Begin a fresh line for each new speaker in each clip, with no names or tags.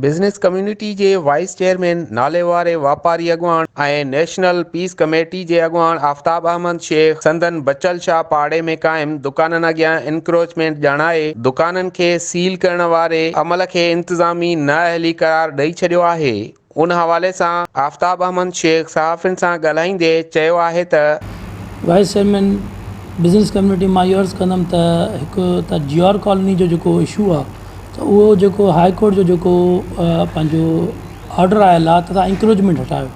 Business community के wise chairman नाले वारे वापारी अॻुवाण ऐं नेशनल पीस कमेटी के अॻुवाण आफ्ताब अहमद शेख संदन बचल शाह पाड़े में क़ाइम दुकाननि अॻियां इंक्रोचमेंट जणाए दुकाननि खे सील करण वारे अमल खे इंतज़ामी नाअहली करार ॾेई छॾियो आहे। उन हवाले सां आफ्ताब अहमद शेख सहाफ़ियुनि सां ॻाल्हाईंदे चयो आहे त
वाइस चेयरमैन बिज़नेस कम्युनिटी मां इहो अर्ज़ु कंदुमि त हिकु त जियोर कॉलोनी जो जेको इशू आहे त उहो जेको हाई कोर्ट जो जेको पंहिंजो ऑर्डर आयल आहे त तव्हां इंक्रोचमेंट हटायो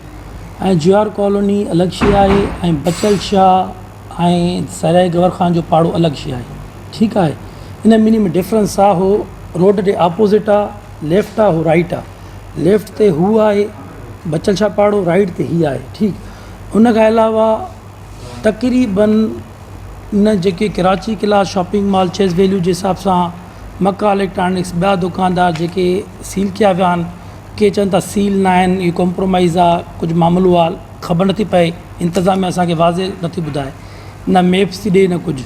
ऐं जियोर कॉलोनी अलॻि शइ आहे ऐं बचल शाह ऐं सराय गवर ख़ान जो पाड़ो अलॻि शइ आहे। ठीकु आहे, इन ॿिन्ही में डिफरेंस आहे। हो रोड ते अपोज़िट आहे, लेफ़्ट आहे, हो राइट आहे। लेफ़्ट ते हू आहे बचल शाह पाड़ो, राइट ते ही आहे। ठीकु, उन खां अलावा तक़रीबन न जेके कराची किला शॉपिंग मॉल चेस वैल्यू जे हिसाब सां मक्का इलेक्ट्रॉनिक्स ॿिया दुकानदार जेके सील कया विया आहिनि, के चवनि था सील न आहिनि, इहो कॉम्प्रोमाइज़ आहे, कुझु मामलो आहे, ख़बर नथी पए, इंतिज़ामिया असांखे वाज़े नथी ॿुधाए, न मैप्स थी ॾिए न कुझु।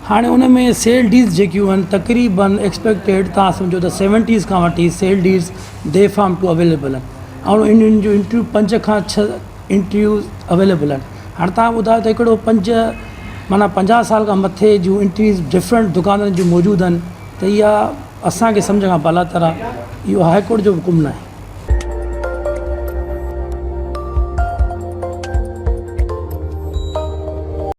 हाणे उन में सेल डील्स जेकियूं आहिनि तक़रीबन एक्सपेक्टेड तव्हां सम्झो त 70s खां वठी सेल डील्स दे फार्म टू अवेलेबल आहिनि ऐं इन्हनि जो इंटरव्यू 5 खां 6 इंटरव्यूज़ अवेलेबल आहिनि। हाणे तव्हां ॿुधायो त हिकिड़ो 50 साल खां मथे जूं इंटरव्यूज़ डिफरेंट दुकाननि जूं मौजूदु आहिनि, त इहा असांखे सम्झ खां बालातर आहे। इहो हाई कोर्ट जो हुकुम न आहे।